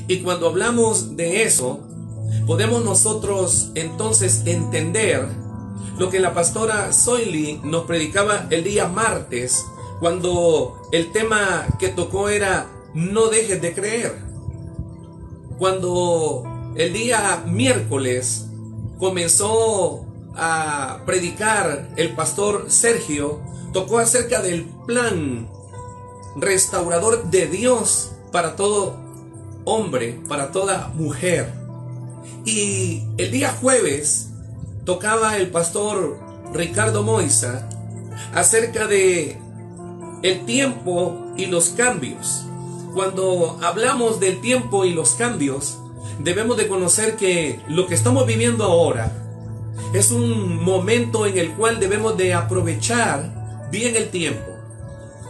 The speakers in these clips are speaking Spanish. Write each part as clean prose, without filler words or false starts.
Y cuando hablamos de eso, podemos nosotros entonces entender lo que la pastora Zoili nos predicaba el día martes, cuando el tema que tocó era no dejes de creer. Cuando el día miércoles comenzó a predicar el pastor Sergio, tocó acerca del plan restaurador de Dios para todo hombre, para toda mujer. Y el día jueves tocaba el pastor Ricardo Moisa acerca de el tiempo y los cambios. Cuando hablamos del tiempo y los cambios, debemos de conocer que lo que estamos viviendo ahora es un momento en el cual debemos de aprovechar bien el tiempo,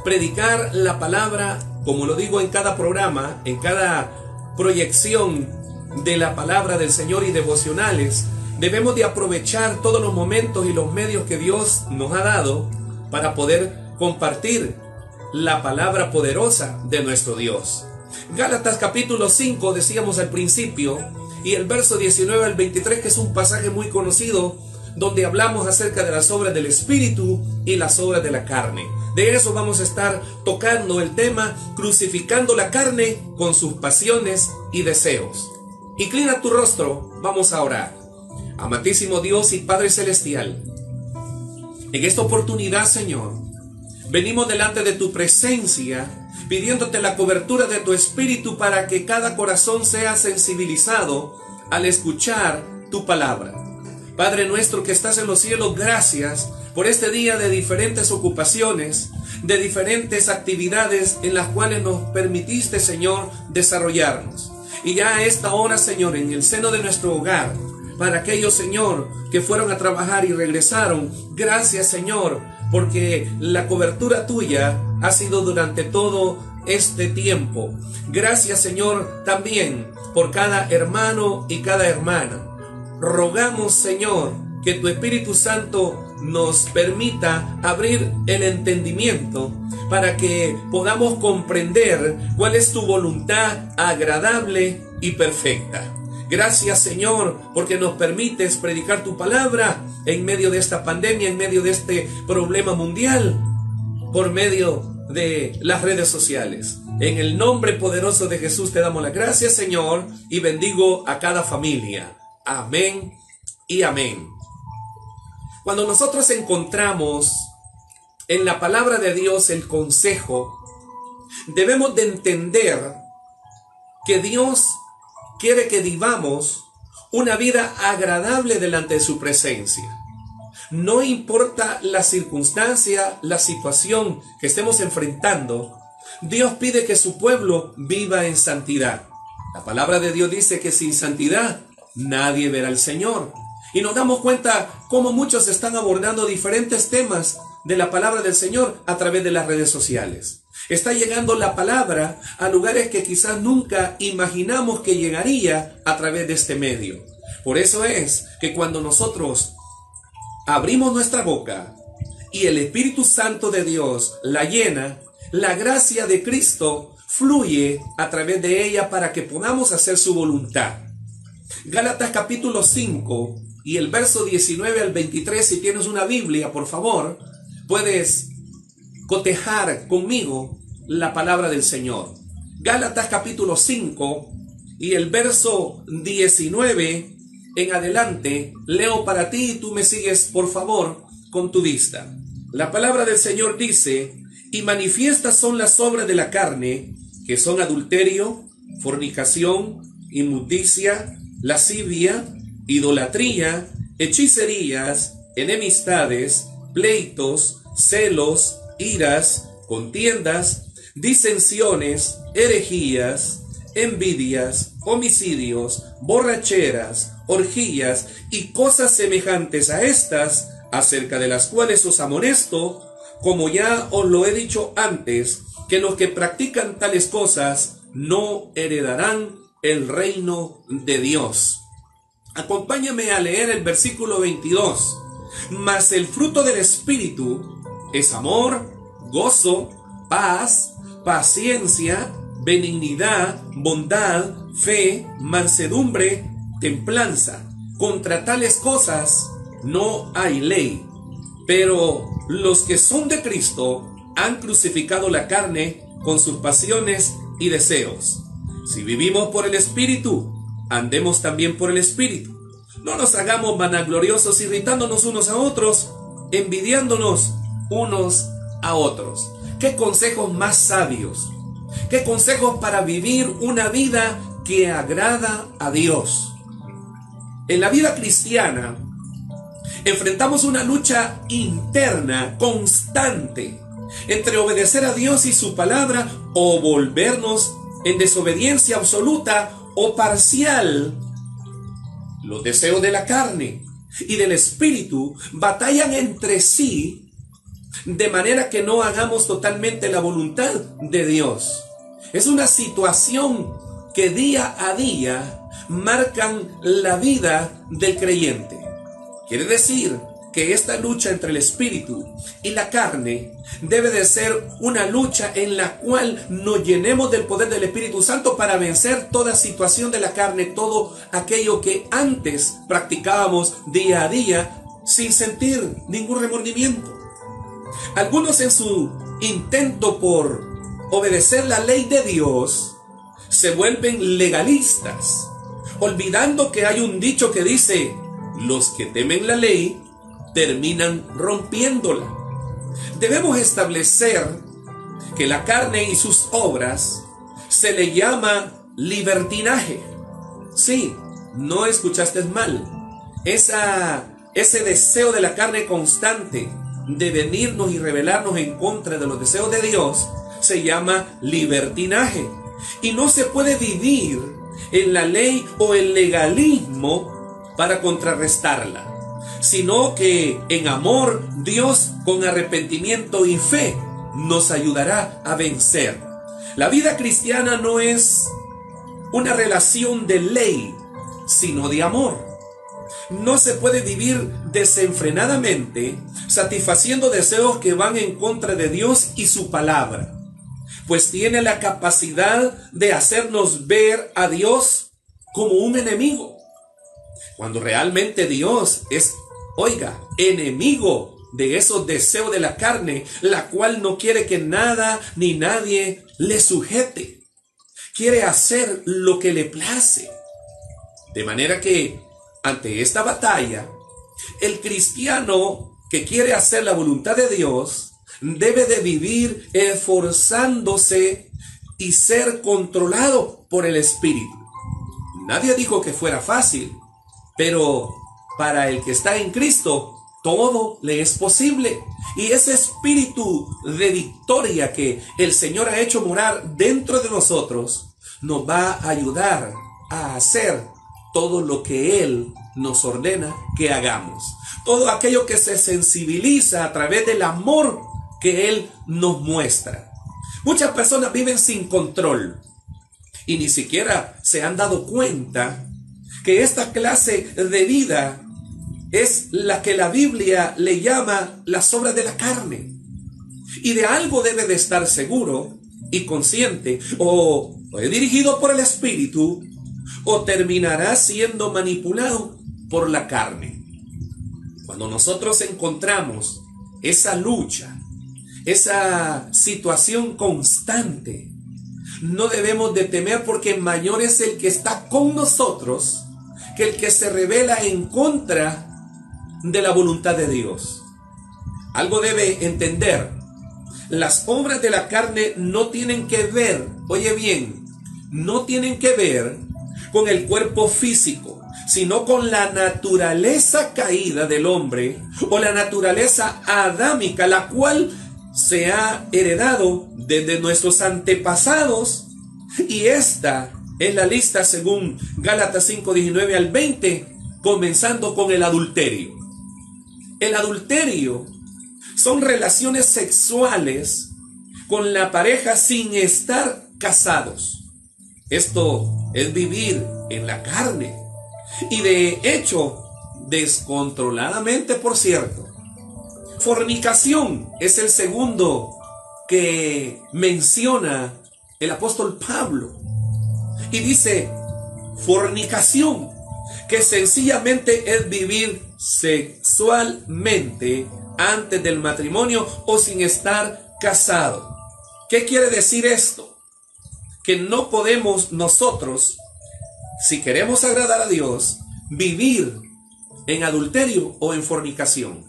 predicar la palabra, como lo digo en cada programa, en cada proyección de la palabra del Señor y devocionales. Debemos de aprovechar todos los momentos y los medios que Dios nos ha dado para poder compartir la palabra poderosa de nuestro Dios. Gálatas capítulo 5 decíamos al principio, y el verso 19 al 23, que es un pasaje muy conocido, donde hablamos acerca de las obras del Espíritu y las obras de la carne. De eso vamos a estar tocando el tema, crucificando la carne con sus pasiones y deseos. Inclina tu rostro, vamos a orar. Amantísimo Dios y Padre Celestial, en esta oportunidad, Señor, venimos delante de tu presencia, pidiéndote la cobertura de tu Espíritu para que cada corazón sea sensibilizado al escuchar tu palabra. Padre nuestro que estás en los cielos, gracias por este día de diferentes ocupaciones, de diferentes actividades en las cuales nos permitiste, Señor, desarrollarnos. Y ya a esta hora, Señor, en el seno de nuestro hogar, para aquellos, Señor, que fueron a trabajar y regresaron, gracias, Señor, porque la cobertura tuya ha sido durante todo este tiempo. Gracias, Señor, también por cada hermano y cada hermana. Rogamos, Señor, que tu Espíritu Santo nos permita abrir el entendimiento para que podamos comprender cuál es tu voluntad agradable y perfecta. Gracias, Señor, porque nos permites predicar tu palabra en medio de esta pandemia, en medio de este problema mundial, por medio de las redes sociales. En el nombre poderoso de Jesús te damos las gracias, Señor, y bendigo a cada familia. Amén y amén. Cuando nosotros encontramos en la palabra de Dios el consejo, debemos de entender que Dios quiere que vivamos una vida agradable delante de su presencia. No importa la circunstancia, la situación que estemos enfrentando, Dios pide que su pueblo viva en santidad. La palabra de Dios dice que sin santidad nadie verá al Señor. Y nos damos cuenta cómo muchos están abordando diferentes temas de la palabra del Señor a través de las redes sociales. Está llegando la palabra a lugares que quizás nunca imaginamos que llegaría a través de este medio. Por eso es que cuando nosotros abrimos nuestra boca y el Espíritu Santo de Dios la llena, la gracia de Cristo fluye a través de ella para que podamos hacer su voluntad. Gálatas capítulo 5 y el verso 19 al 23, si tienes una Biblia, por favor, puedes cotejar conmigo la palabra del Señor. Gálatas capítulo 5 y el verso 19 en adelante, leo para ti y tú me sigues, por favor, con tu vista. La palabra del Señor dice: y manifiestas son las obras de la carne, que son adulterio, fornicación, inmundicia, lascivia, idolatría, hechicerías, enemistades, pleitos, celos, iras, contiendas, disensiones, herejías, envidias, homicidios, borracheras, orgías y cosas semejantes a estas, acerca de las cuales os amonesto, como ya os lo he dicho antes, que los que practican tales cosas no heredarán el reino de Dios. Acompáñame a leer el versículo 22. Mas el fruto del Espíritu es amor, gozo, paz, paciencia, benignidad, bondad, fe, mansedumbre, templanza. Contra tales cosas no hay ley. Pero los que son de Cristo han crucificado la carne con sus pasiones y deseos. Si vivimos por el Espíritu, andemos también por el Espíritu. No nos hagamos vanagloriosos, irritándonos unos a otros, envidiándonos unos a otros. ¿Qué consejos más sabios? ¿Qué consejos para vivir una vida que agrada a Dios? En la vida cristiana enfrentamos una lucha interna constante entre obedecer a Dios y su palabra o volvernos en desobediencia absoluta o parcial. Los deseos de la carne y del espíritu batallan entre sí de manera que no hagamos totalmente la voluntad de Dios. Es una situación que día a día marcan la vida del creyente. Quiere decir que esta lucha entre el espíritu y la carne debe de ser una lucha en la cual nos llenemos del poder del Espíritu Santo para vencer toda situación de la carne, todo aquello que antes practicábamos día a día sin sentir ningún remordimiento. Algunos en su intento por obedecer la ley de Dios se vuelven legalistas, olvidando que hay un dicho que dice: los que temen la ley terminan rompiéndola. Debemos establecer que la carne y sus obras se le llama libertinaje. Sí, no escuchaste mal. Ese deseo de la carne constante de venirnos y rebelarnos en contra de los deseos de Dios se llama libertinaje. Y no se puede vivir en la ley o el legalismo para contrarrestarla, sino que en amor Dios, con arrepentimiento y fe, nos ayudará a vencer. La vida cristiana no es una relación de ley, sino de amor. No se puede vivir desenfrenadamente satisfaciendo deseos que van en contra de Dios y su palabra, pues tiene la capacidad de hacernos ver a Dios como un enemigo, cuando realmente Dios es, enemigo de esos deseos de la carne, la cual no quiere que nada ni nadie le sujete. Quiere hacer lo que le place. De manera que, ante esta batalla, el cristiano que quiere hacer la voluntad de Dios debe de vivir esforzándose y ser controlado por el Espíritu. Nadie dijo que fuera fácil, pero para el que está en Cristo, todo le es posible. Y ese espíritu de victoria que el Señor ha hecho morar dentro de nosotros, nos va a ayudar a hacer todo lo que Él nos ordena que hagamos. Todo aquello que se sensibiliza a través del amor que Él nos muestra. Muchas personas viven sin control y ni siquiera se han dado cuenta que esta clase de vida es la que la Biblia le llama las obras de la carne. Y de algo debe de estar seguro y consciente, o es dirigido por el Espíritu, o terminará siendo manipulado por la carne. Cuando nosotros encontramos esa lucha, esa situación constante, no debemos de temer, porque mayor es el que está con nosotros que el que se revela en contra de la voluntad de Dios. Algo debe entender: las obras de la carne no tienen que ver, oye bien, no tienen que ver con el cuerpo físico, sino con la naturaleza caída del hombre, o la naturaleza adámica, la cual se ha heredado desde nuestros antepasados. Y esta es la lista según Gálatas 5, 19 al 20, comenzando con el adulterio. El adulterio son relaciones sexuales con la pareja sin estar casados. Esto es vivir en la carne, y de hecho, descontroladamente, por cierto. Fornicación es el segundo que menciona el apóstol Pablo. Y dice: fornicación, que sencillamente es vivir sexualmente antes del matrimonio o sin estar casado. ¿Qué quiere decir esto? Que no podemos nosotros, si queremos agradar a Dios, vivir en adulterio o en fornicación.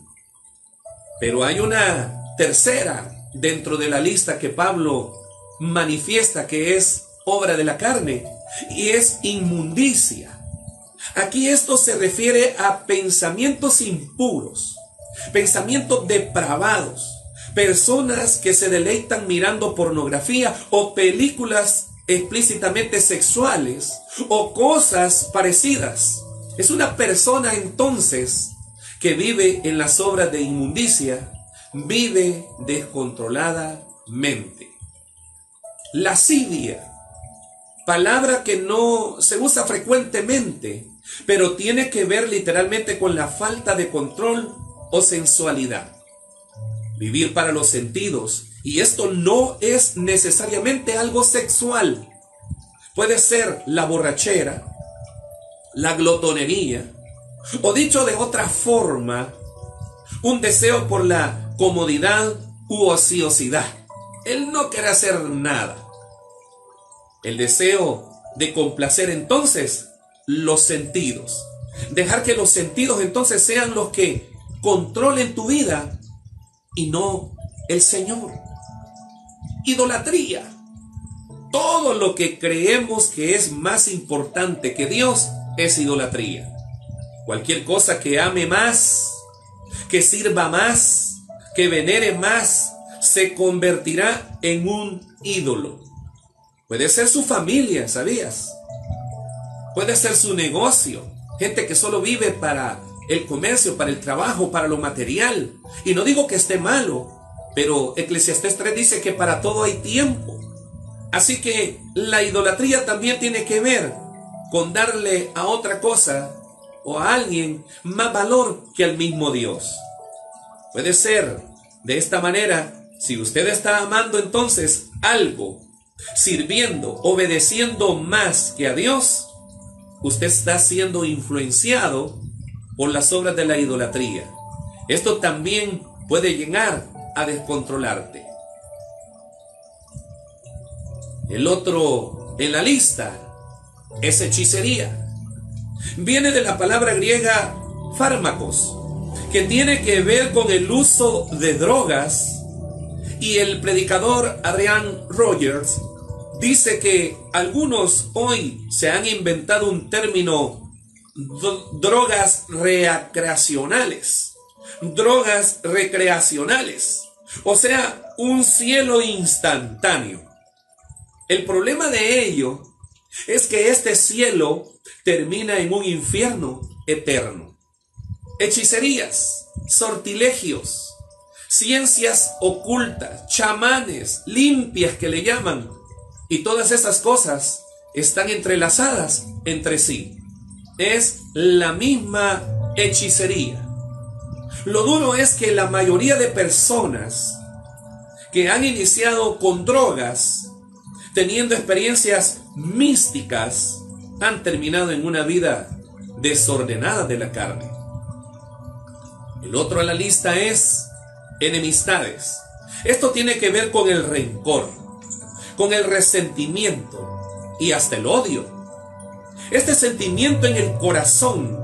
Pero hay una tercera dentro de la lista que Pablo manifiesta que es obra de la carne, y es inmundicia. Aquí esto se refiere a pensamientos impuros, pensamientos depravados, personas que se deleitan mirando pornografía o películas explícitamente sexuales o cosas parecidas. Es una persona entonces que vive en las obras de inmundicia, vive descontroladamente. Lascivia, palabra que no se usa frecuentemente, pero tiene que ver literalmente con la falta de control o sensualidad. Vivir para los sentidos, y esto no es necesariamente algo sexual. Puede ser la borrachera, la glotonería, o dicho de otra forma, un deseo por la comodidad u ociosidad. Él no quiere hacer nada. El deseo de complacer entonces los sentidos. Dejar que los sentidos entonces sean los que controlen tu vida y no el Señor. Idolatría. Todo lo que creemos que es más importante que Dios es idolatría. Cualquier cosa que ame más, que sirva más, que venere más, se convertirá en un ídolo. Puede ser su familia, ¿sabías? Puede ser su negocio. Gente que solo vive para el comercio, para el trabajo, para lo material. Y no digo que esté malo, pero Eclesiastés 3 dice que para todo hay tiempo. Así que la idolatría también tiene que ver con darle a otra cosa o a alguien más valor que al mismo Dios. Puede ser de esta manera. Si usted está amando entonces algo, sirviendo, obedeciendo más que a Dios, usted está siendo influenciado por las obras de la idolatría. Esto también puede llegar a descontrolarte. El otro en la lista es hechicería. Viene de la palabra griega fármacos, que tiene que ver con el uso de drogas. Y el predicador Adrian Rogers dice que algunos hoy se han inventado un término, drogas recreacionales. Drogas recreacionales. O sea, un cielo instantáneo. El problema de ello es que este cielo termina en un infierno eterno. Hechicerías, sortilegios, ciencias ocultas, chamanes, limpias que le llaman, y todas esas cosas están entrelazadas entre sí. Es la misma hechicería. Lo duro es que la mayoría de personas que han iniciado con drogas, teniendo experiencias místicas, han terminado en una vida desordenada de la carne. El otro en la lista es enemistades. Esto tiene que ver con el rencor, con el resentimiento y hasta el odio. Este sentimiento en el corazón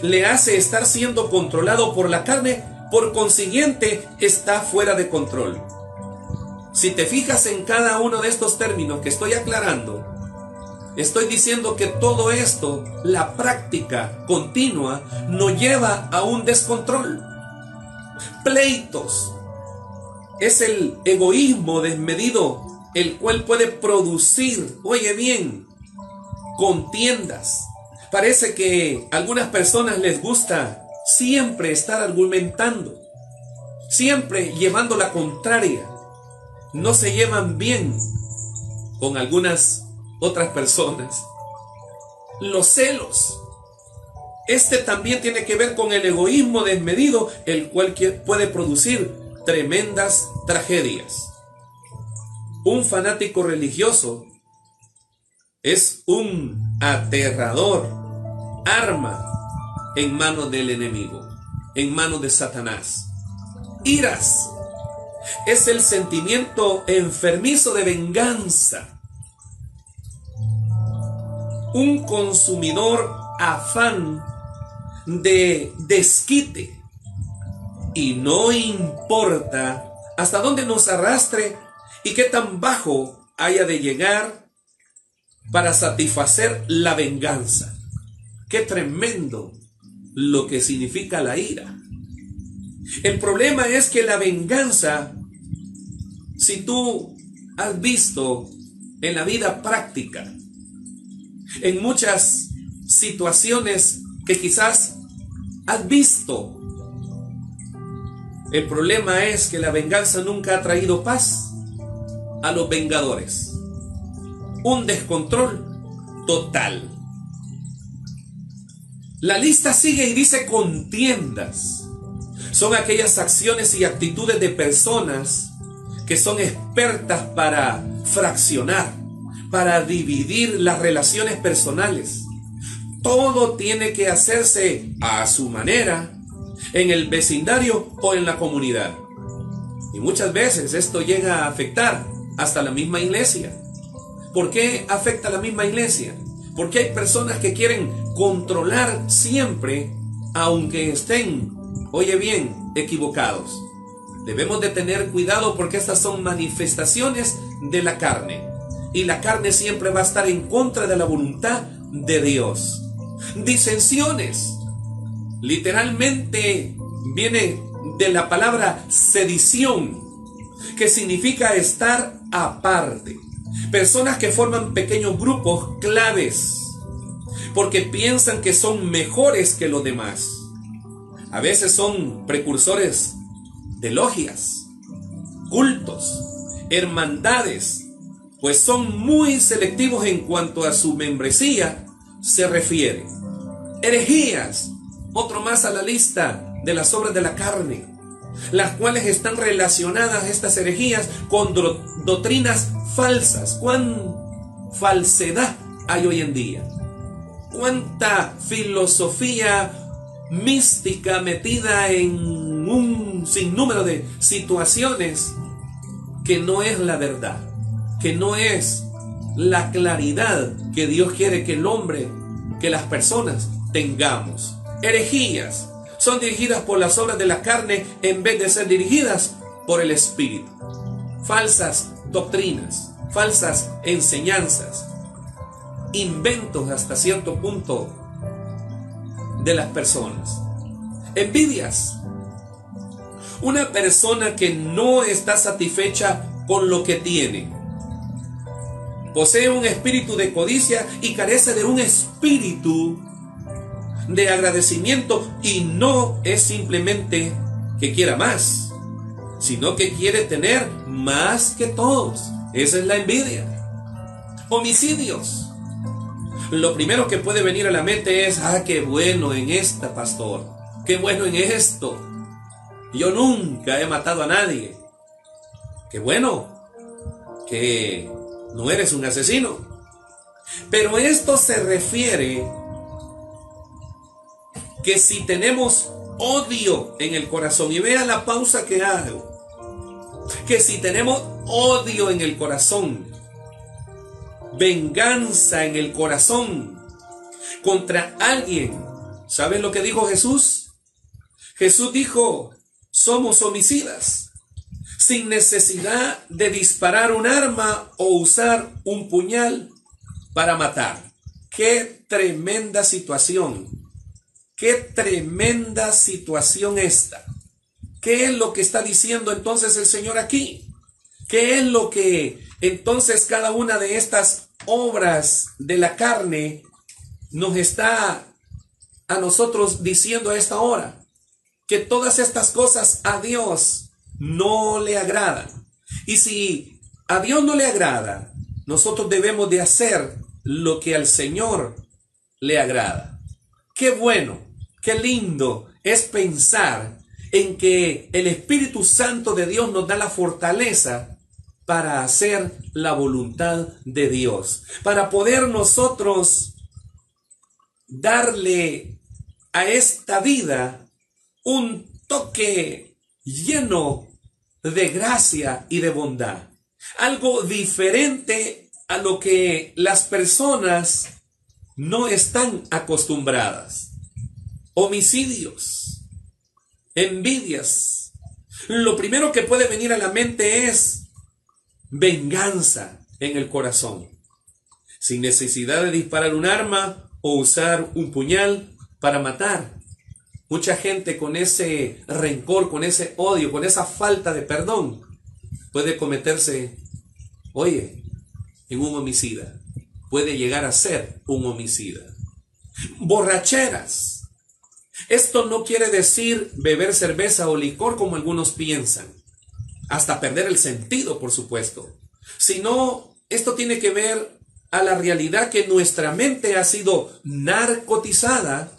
le hace estar siendo controlado por la carne, por consiguiente está fuera de control. Si te fijas en cada uno de estos términos que estoy aclarando, estoy diciendo que todo esto, la práctica continua, nos lleva a un descontrol. Pleitos. Es el egoísmo desmedido, el cual puede producir, oye bien, contiendas. Parece que a algunas personas les gusta siempre estar argumentando, siempre llevando la contraria. No se llevan bien con algunas otras personas. Los celos. Este también tiene que ver con el egoísmo desmedido, el cual puede producir tremendas tragedias. Un fanático religioso es un aterrador arma en manos del enemigo, en manos de Satanás. Iras es el sentimiento enfermizo de venganza, un consumidor afán de desquite, y no importa hasta dónde nos arrastre y qué tan bajo haya de llegar para satisfacer la venganza. Qué tremendo lo que significa la ira. El problema es que la venganza, si tú has visto en la vida práctica, en muchas situaciones que quizás has visto, el problema es que la venganza nunca ha traído paz a los vengadores. Un descontrol total. La lista sigue y dice contiendas. Son aquellas acciones y actitudes de personas que son expertas para fraccionar, para dividir las relaciones personales. Todo tiene que hacerse a su manera, en el vecindario o en la comunidad. Y muchas veces esto llega a afectar hasta la misma iglesia. ¿Por qué afecta a la misma iglesia? Porque hay personas que quieren controlar siempre, aunque estén, oye bien, equivocados. Debemos de tener cuidado porque estas son manifestaciones de la carne. Y la carne siempre va a estar en contra de la voluntad de Dios. Disensiones. Literalmente viene de la palabra sedición, que significa estar aparte. Personas que forman pequeños grupos claves porque piensan que son mejores que los demás. A veces son precursores de logias, cultos, hermandades, pues son muy selectivos en cuanto a su membresía se refiere. Herejías, otro más a la lista de las obras de la carne, las cuales están relacionadas, estas herejías, con doctrinas falsas. ¿Cuán falsedad hay hoy en día? ¿Cuánta filosofía mística metida en un sinnúmero de situaciones que no es la verdad, que no es la claridad que Dios quiere que el hombre, que las personas tengamos? Herejías son dirigidas por las obras de la carne en vez de ser dirigidas por el Espíritu. Falsas doctrinas, falsas enseñanzas, inventos hasta cierto punto de las personas. Envidias. Una persona que no está satisfecha con lo que tiene, posee un espíritu de codicia y carece de un espíritu de agradecimiento, y no es simplemente que quiera más, sino que quiere tener más que todos. Esa es la envidia. Homicidios. Lo primero que puede venir a la mente es: qué bueno en esta, pastor, qué bueno en esto, yo nunca he matado a nadie. Qué bueno que no eres un asesino. Pero esto se refiere que si tenemos odio en el corazón, y vea la pausa que hago, que si tenemos odio en el corazón, venganza en el corazón contra alguien, ¿sabes lo que dijo Jesús? Jesús dijo: somos homicidas, sin necesidad de disparar un arma o usar un puñal para matar. ¡Qué tremenda situación! ¡Qué tremenda situación esta! ¿Qué es lo que está diciendo entonces el Señor aquí? ¿Qué es lo que entonces cada una de estas obras de la carne nos está a nosotros diciendo a esta hora? Que todas estas cosas a Dios no le agradan. Y si a Dios no le agrada, nosotros debemos de hacer lo que al Señor le agrada. ¡Qué bueno! ¡Qué lindo es pensar en que el Espíritu Santo de Dios nos da la fortaleza para hacer la voluntad de Dios, para poder nosotros darle a esta vida un toque lleno de gracia y de bondad. Algo diferente a lo que las personas no están acostumbradas. Homicidios, envidias. Lo primero que puede venir a la mente es venganza en el corazón, sin necesidad de disparar un arma o usar un puñal para matar. Mucha gente con ese rencor, con ese odio, con esa falta de perdón, puede cometerse, en un homicida. Puede llegar a ser un homicida. Borracheras. Esto no quiere decir beber cerveza o licor como algunos piensan, hasta perder el sentido, por supuesto, sino esto tiene que ver a la realidad que nuestra mente ha sido narcotizada,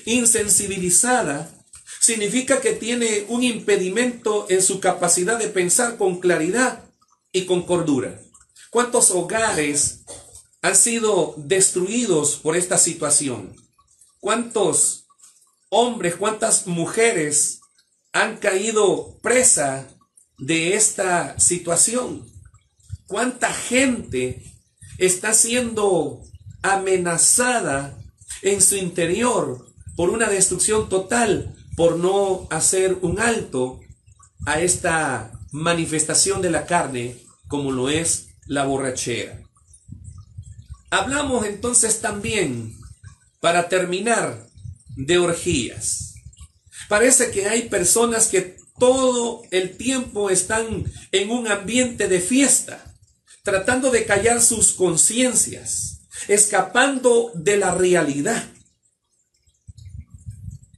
insensibilizada. Significa que tiene un impedimento en su capacidad de pensar con claridad y con cordura. ¿Cuántos hogares han sido destruidos por esta situación? ¿Cuántos hombres, cuántas mujeres han caído presa de esta situación? ¿Cuánta gente está siendo amenazada en su interior por una destrucción total, por no hacer un alto a esta manifestación de la carne como lo es la borrachera? Hablamos entonces también, para terminar, de orgías. Parece que hay personas que todo el tiempo están en un ambiente de fiesta, tratando de callar sus conciencias, escapando de la realidad,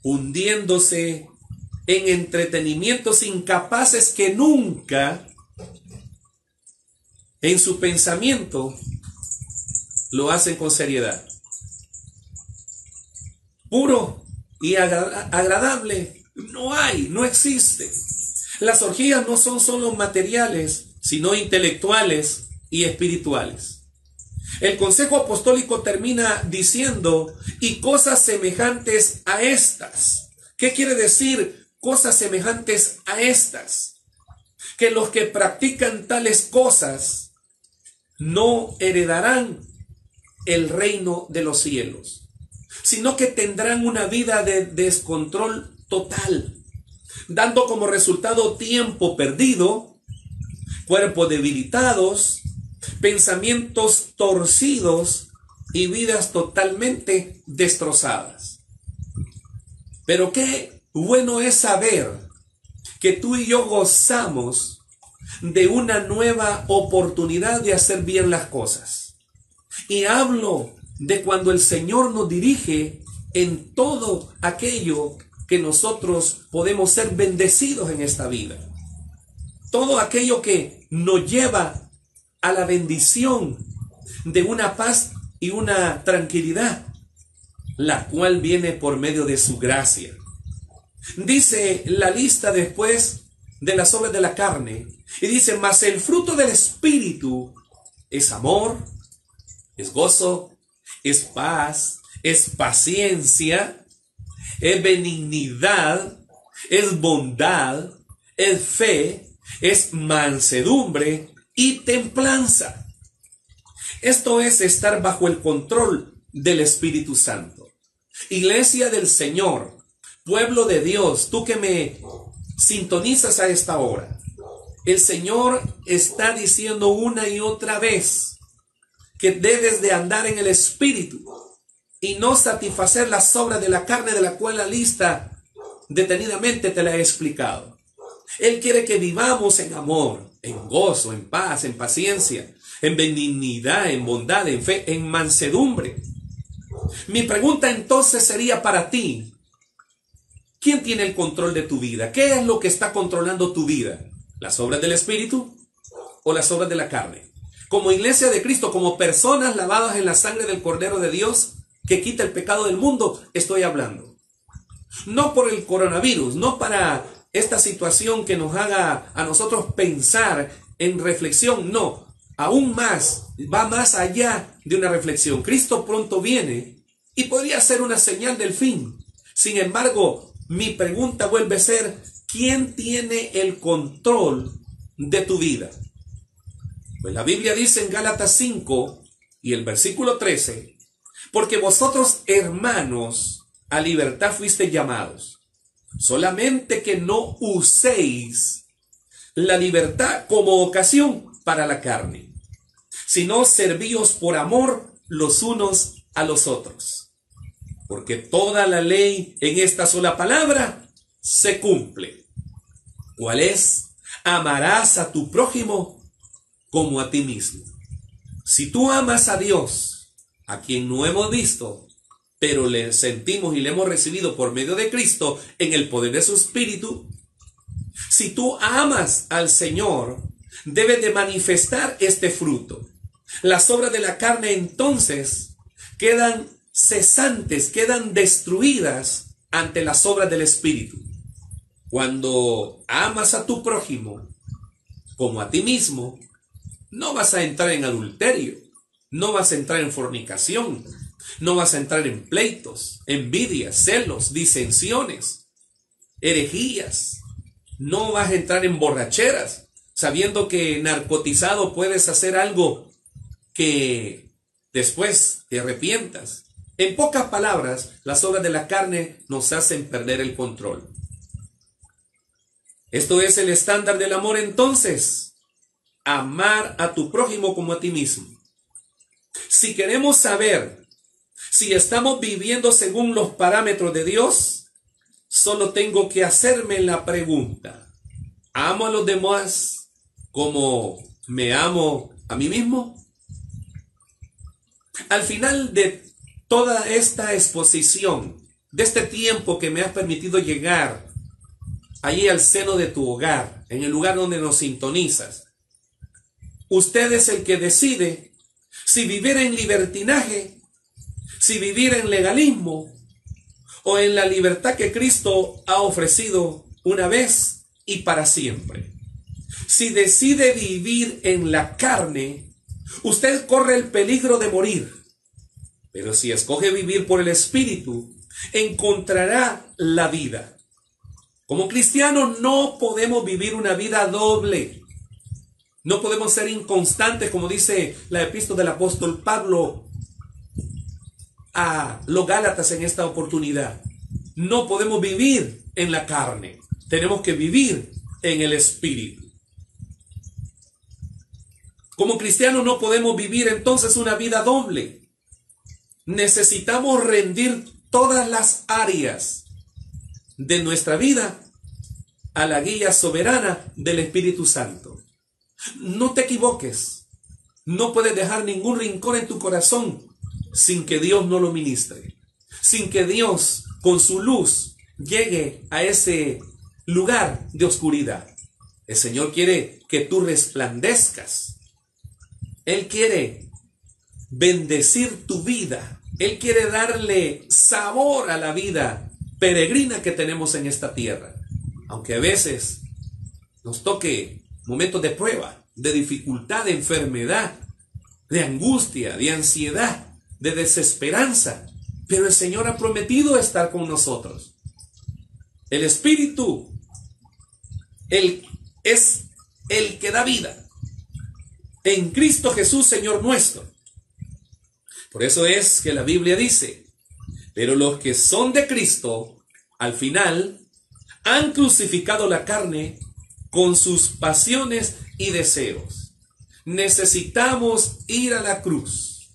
hundiéndose en entretenimientos incapaces que nunca en su pensamiento lo hacen con seriedad. Puro y agradable no existe. Las orgías no son solo materiales, sino intelectuales y espirituales. El Consejo Apostólico termina diciendo, y cosas semejantes a estas. ¿Qué quiere decir cosas semejantes a estas? Que los que practican tales cosas no heredarán el reino de los cielos, sino que tendrán una vida de descontrol total, dando como resultado tiempo perdido, cuerpos debilitados, pensamientos torcidos y vidas totalmente destrozadas. Pero qué bueno es saber que tú y yo gozamos de una nueva oportunidad de hacer bien las cosas. Y hablo de cuando el Señor nos dirige en todo aquello que nosotros podemos ser bendecidos en esta vida. Todo aquello que nos lleva a la bendición de una paz y una tranquilidad, la cual viene por medio de su gracia. Dice la lista después de las obras de la carne, y dice, mas el fruto del Espíritu es amor, es gozo, es paz, es paciencia, es benignidad, es bondad, es fe, es mansedumbre y templanza. Esto es estar bajo el control del Espíritu Santo. Iglesia del Señor, pueblo de Dios, tú que me sintonizas a esta hora, el Señor está diciendo una y otra vez que debes de andar en el Espíritu y no satisfacer las obras de la carne, de la cual la lista detenidamente te la he explicado. Él quiere que vivamos en amor, en gozo, en paz, en paciencia, en benignidad, en bondad, en fe, en mansedumbre. Mi pregunta entonces sería para ti, ¿quién tiene el control de tu vida? ¿Qué es lo que está controlando tu vida? ¿Las obras del Espíritu o las obras de la carne? Como iglesia de Cristo, como personas lavadas en la sangre del Cordero de Dios que quita el pecado del mundo, estoy hablando. No por el coronavirus, no para esta situación que nos haga a nosotros pensar en reflexión, no, aún más, va más allá de una reflexión. Cristo pronto viene y podría ser una señal del fin. Sin embargo, mi pregunta vuelve a ser, ¿quién tiene el control de tu vida? Pues la Biblia dice en Gálatas 5 y el versículo 13, porque vosotros, hermanos, a libertad fuisteis llamados, solamente que no uséis la libertad como ocasión para la carne, sino servíos por amor los unos a los otros. Porque toda la ley en esta sola palabra se cumple. ¿Cuál es? Amarás a tu prójimo como a ti mismo. Si tú amas a Dios, a quien no hemos visto, pero le sentimos y le hemos recibido por medio de Cristo en el poder de su Espíritu, si tú amas al Señor, debes de manifestar este fruto. Las obras de la carne entonces quedan cesantes, quedan destruidas ante las obras del Espíritu. Cuando amas a tu prójimo como a ti mismo, no vas a entrar en adulterio, no vas a entrar en fornicación, no vas a entrar en pleitos, envidias, celos, disensiones, herejías. No vas a entrar en borracheras, sabiendo que narcotizado puedes hacer algo que después te arrepientas. En pocas palabras, las obras de la carne nos hacen perder el control. Esto es el estándar del amor entonces. Amar a tu prójimo como a ti mismo. Si queremos saber si estamos viviendo según los parámetros de Dios, solo tengo que hacerme la pregunta: ¿amo a los demás como me amo a mí mismo? Al final de toda esta exposición, de este tiempo que me has permitido llegar allí al seno de tu hogar, en el lugar donde nos sintonizas, usted es el que decide si vivir en libertinaje, si vivir en legalismo, o en la libertad que Cristo ha ofrecido una vez y para siempre. Si decide vivir en la carne, usted corre el peligro de morir. Pero si escoge vivir por el Espíritu, encontrará la vida. Como cristianos no podemos vivir una vida doble. No podemos ser inconstantes, como dice la epístola del apóstol Pablo a los Gálatas en esta oportunidad. No podemos vivir en la carne. Tenemos que vivir en el Espíritu. Como cristianos no podemos vivir entonces una vida doble. Necesitamos rendir todas las áreas de nuestra vida a la guía soberana del Espíritu Santo. No te equivoques. No puedes dejar ningún rincón en tu corazón sin que Dios no lo ministre, sin que Dios con su luz llegue a ese lugar de oscuridad. El Señor quiere que tú resplandezcas. Él quiere bendecir tu vida. Él quiere darle sabor a la vida peregrina que tenemos en esta tierra. Aunque a veces nos toque momentos de prueba, de dificultad, de enfermedad, de angustia, de ansiedad, de desesperanza, pero el Señor ha prometido estar con nosotros. El Espíritu, Él es el que da vida en Cristo Jesús, Señor nuestro. Por eso es que la Biblia dice: pero los que son de Cristo, al final, han crucificado la carne con sus pasiones y deseos. Necesitamos ir a la cruz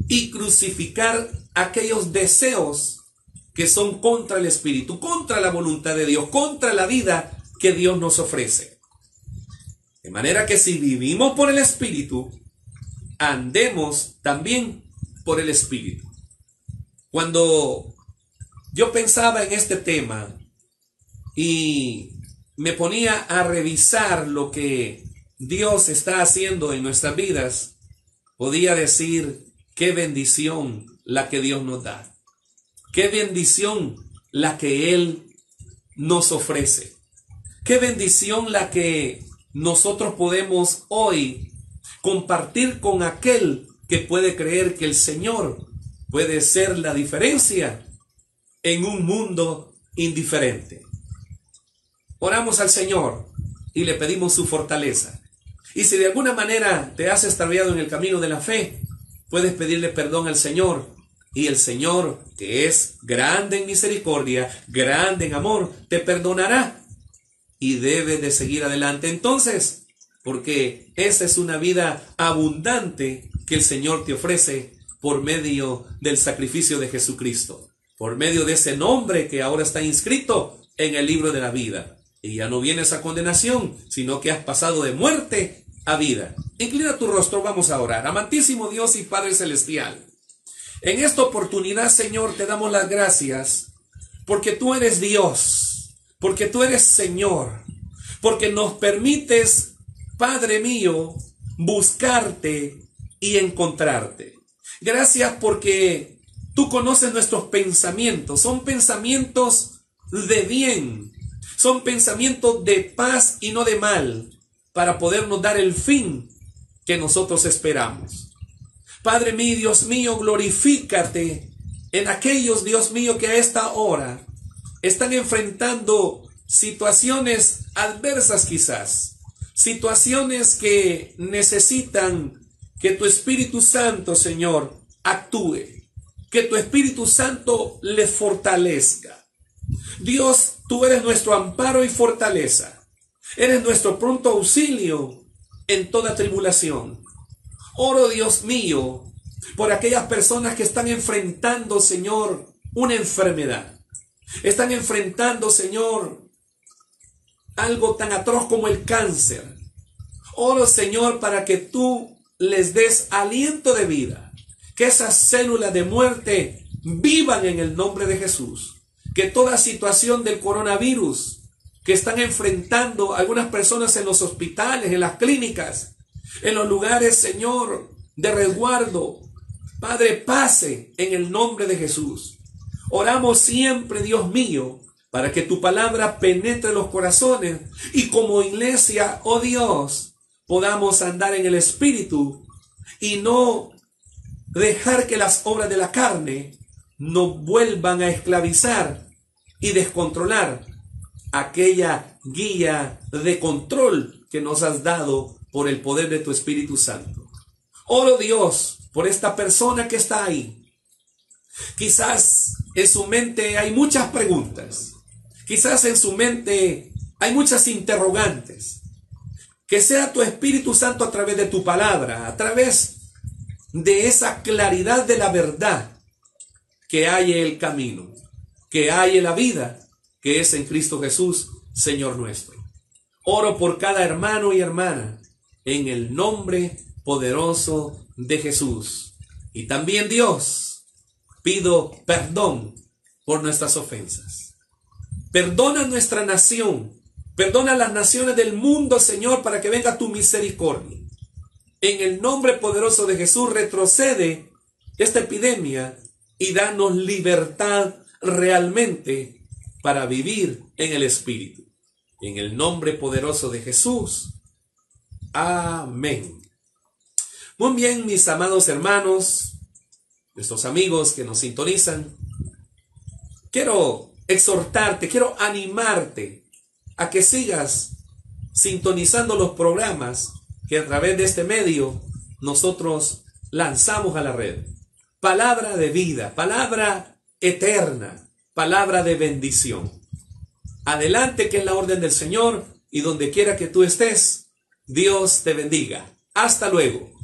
y crucificar aquellos deseos que son contra el Espíritu, contra la voluntad de Dios, contra la vida que Dios nos ofrece. De manera que si vivimos por el Espíritu, andemos también por el Espíritu. Cuando yo pensaba en este tema y me ponía a revisar lo que Dios está haciendo en nuestras vidas, podía decir: qué bendición la que Dios nos da. Qué bendición la que Él nos ofrece. Qué bendición la que nosotros podemos hoy compartir con aquel que puede creer que el Señor puede ser la diferencia en un mundo indiferente. Oramos al Señor y le pedimos su fortaleza. Y si de alguna manera te has extraviado en el camino de la fe, puedes pedirle perdón al Señor. Y el Señor, que es grande en misericordia, grande en amor, te perdonará. Y debes de seguir adelante entonces, porque esa es una vida abundante que el Señor te ofrece por medio del sacrificio de Jesucristo, por medio de ese nombre que ahora está inscrito en el libro de la vida. Y ya no vienes a condenación, sino que has pasado de muerte a vida. Inclina tu rostro, vamos a orar. Amantísimo Dios y Padre Celestial, en esta oportunidad, Señor, te damos las gracias porque tú eres Dios, porque tú eres Señor, porque nos permites, Padre mío, buscarte y encontrarte. Gracias porque tú conoces nuestros pensamientos, son pensamientos de bien, son pensamientos de paz y no de mal, para podernos dar el fin que nosotros esperamos. Padre mío, Dios mío, glorifícate en aquellos, Dios mío, que a esta hora están enfrentando situaciones adversas quizás, situaciones que necesitan que tu Espíritu Santo, Señor, actúe, que tu Espíritu Santo les fortalezca. Dios, tú eres nuestro amparo y fortaleza, eres nuestro pronto auxilio en toda tribulación. Oro, Dios mío, por aquellas personas que están enfrentando, Señor, una enfermedad. Están enfrentando, Señor, algo tan atroz como el cáncer. Oro, Señor, para que tú les des aliento de vida. Que esas células de muerte vivan en el nombre de Jesús. Que toda situación del coronavirus que están enfrentando algunas personas en los hospitales, en las clínicas, en los lugares, Señor, de resguardo, Padre, pase en el nombre de Jesús. Oramos siempre, Dios mío, para que tu palabra penetre los corazones y como iglesia, oh Dios, podamos andar en el Espíritu y no dejar que las obras de la carne nos vuelvan a esclavizar y descontrolar aquella guía de control que nos has dado por el poder de tu Espíritu Santo. Oro, Dios, por esta persona que está ahí. Quizás en su mente hay muchas preguntas. Quizás en su mente hay muchas interrogantes. Que sea tu Espíritu Santo a través de tu palabra, a través de esa claridad de la verdad, que hay el camino, que hay la vida, que es en Cristo Jesús, Señor nuestro. Oro por cada hermano y hermana, en el nombre poderoso de Jesús. Y también, Dios, pido perdón por nuestras ofensas. Perdona nuestra nación. Perdona las naciones del mundo, Señor, para que venga tu misericordia. En el nombre poderoso de Jesús, retrocede esta epidemia y danos libertad realmente para vivir en el Espíritu. En el nombre poderoso de Jesús. Amén. Muy bien, mis amados hermanos, nuestros amigos que nos sintonizan, quiero exhortarte, quiero animarte a que sigas sintonizando los programas que a través de este medio nosotros lanzamos a la red. Palabra de vida, palabra eterna, palabra de bendición. Adelante, que es la orden del Señor, y donde quiera que tú estés, Dios te bendiga. Hasta luego.